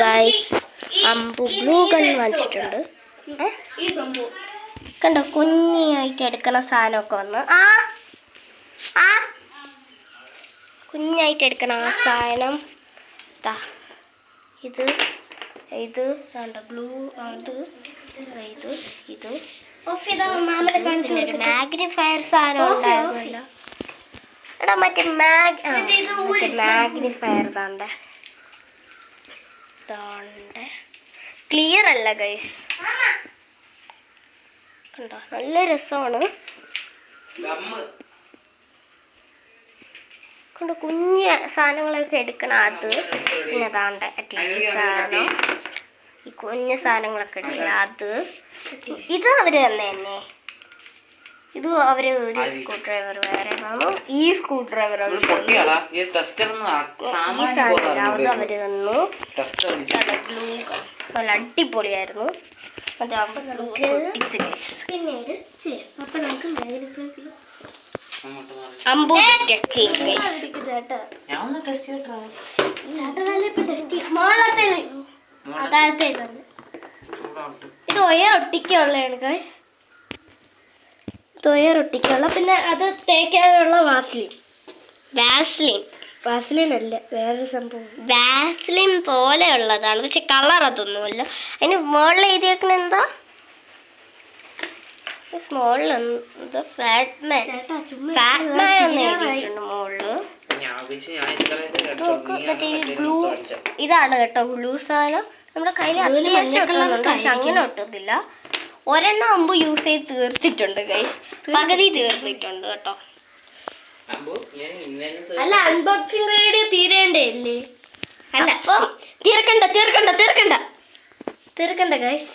Guys, അമ്പു blue gun വാങ്ങിച്ചിട്ടുണ്ട്. കണ്ടോ, കുഞ്ഞായിട്ട് എടുക്കണ സാധനമൊക്കെ വന്ന് കുഞ്ഞായിട്ട് എടുക്കണ ആ സാധനം. ഇത് കണ്ടോ, ഗ്ലൂ. ഇത് മാഗ്നിഫയർ സാധനം ഉണ്ടായിരുന്നല്ലോ. എടാ മറ്റേ മാഗ്നിഫയർ താണ്ടെ. ക്ലിയർ അല്ല ഗൈസ്, കണ്ടോ, നല്ല രസമാണ്. കണ്ടോ, കുഞ്ഞ സാധനങ്ങളൊക്കെ എടുക്കണം. അത് പിന്നെ അതാണ്ട് സാധനം, ഈ കുഞ്ഞ സാധനങ്ങളൊക്കെ എടുക്കണം. അത് ഇത് അവര് തന്നെ. ഇത് അവര് ഒരു സ്ക്രൂ ഡ്രൈവർ വേറെ തന്നു. ഈ സ്ക്രൂ ഡ്രൈവർ അവര് തന്നു. അത് അവര് തന്നു. നല്ല അടിപൊളിയായിരുന്നു. ഇത് ഒട്ടിക്കുള്ളതാണ് ഗൈസ്. ഒട്ടിക്കുള്ള, പിന്നെ അത് തേക്കാനുള്ള വാസ്ലിൻ അല്ല, വേറൊരു സംഭവം. വാസ്ലിൻ പോലെയുള്ളതാണ്, പക്ഷെ കളർ അതൊന്നുമല്ല. അതിന് മുകളിൽ എഴുതിയേക്കണ എന്താ, സ്മോളിൽ ഫാറ്റ്മാൻ എന്ന് എഴുതിയിട്ടുണ്ട് മുകളില്. ഇതാണ് കേട്ടോ ഗ്ലൂ സാധനം. നമ്മുടെ കയ്യിൽ അത്യാവശ്യം ഒട്ടുന്നുണ്ട്, പക്ഷെ അങ്ങനെ ഒട്ടുന്നില്ല. ഒരെണ്ണം അമ്പ് യൂസ് ചെയ്ത് തീർത്തിട്ടുണ്ട് ഗൈസ്, പകുതി തീർത്തിട്ടുണ്ട് കേട്ടോ. അല്ല, അൺബോക്സിംഗ് വീഡിയോ തീരേണ്ടേ അല്ലേ? അല്ല, തീർക്കണ്ട ഗൈസ്.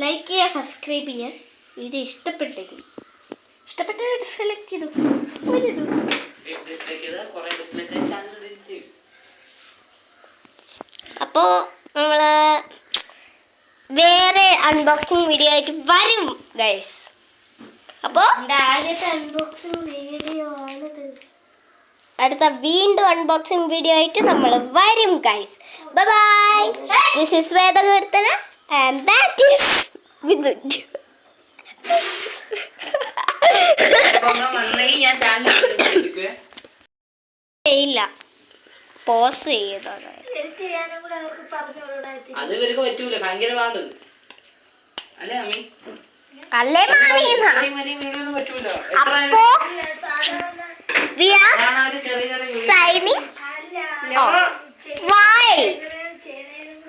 ലൈക്ക് ചെയ്യുക, സബ്സ്ക്രൈബ് ചെയ്യുക. വീഡിയോ ഇഷ്ടപ്പെട്ടെങ്കിൽ സെലക്ട് ചെയ്തു. അപ്പോ നമ്മള് വേറെ അൺബോക്സിംഗ് വീഡിയോ ആയിട്ട് വരും ഗൈസ്. അപ്പോ ആദ്യത്തെ അൺബോക്സിംഗ് വീഡിയോ ആണിത്. അടുത്ത വീണ്ടും അൺബോക്സിംഗ് വീഡിയോ ആയിട്ട് നമ്മൾ വരും guys. Bye bye. This is Vedakeerthana and that is Vidyut. ഇല്ല, പോസ് ചെയ്തോ. അല്ലേ അപ്പോ we are signing off. Why?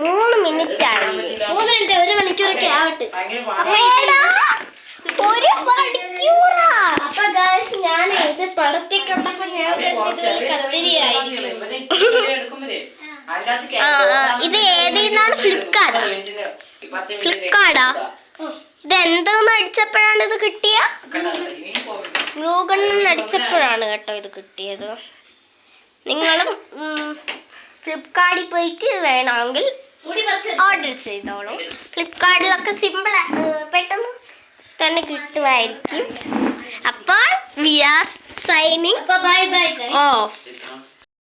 3 minute ആയി. 3 മിനിറ്റ്, 1 മണിക്കൂറൊക്കെ ആവട്ടെ. ഒരു മണിക്കൂറാ. അപ്പൊ ഗൈസ്, ഞാൻ ഇത് പടത്തിൽ കണ്ടപ്പോ ഞാൻ കത്തിരിയായിരിക്കും. ഇത് ഏതിന്നാണ്? ഫ്ലിപ്കാർട്ടാ. ഇത് എന്തെന്ന് അടിച്ചപ്പോഴാണ് ഇത് കിട്ടിയ? ഗ്ലൂ ഗണ്ണിൽ അടിച്ചപ്പോഴാണ് കേട്ടോ ഇത് കിട്ടിയത്. നിങ്ങളും ഫ്ലിപ്കാർട്ടിൽ പോയിട്ട് വേണമെങ്കിൽ ഓർഡർ ചെയ്തോളൂ. ഫ്ലിപ്കാർട്ടിലൊക്കെ സിമ്പിൾ, പെട്ടെന്ന് തന്നെ കിട്ടുമായിരിക്കും. അപ്പോൾ we are signing off.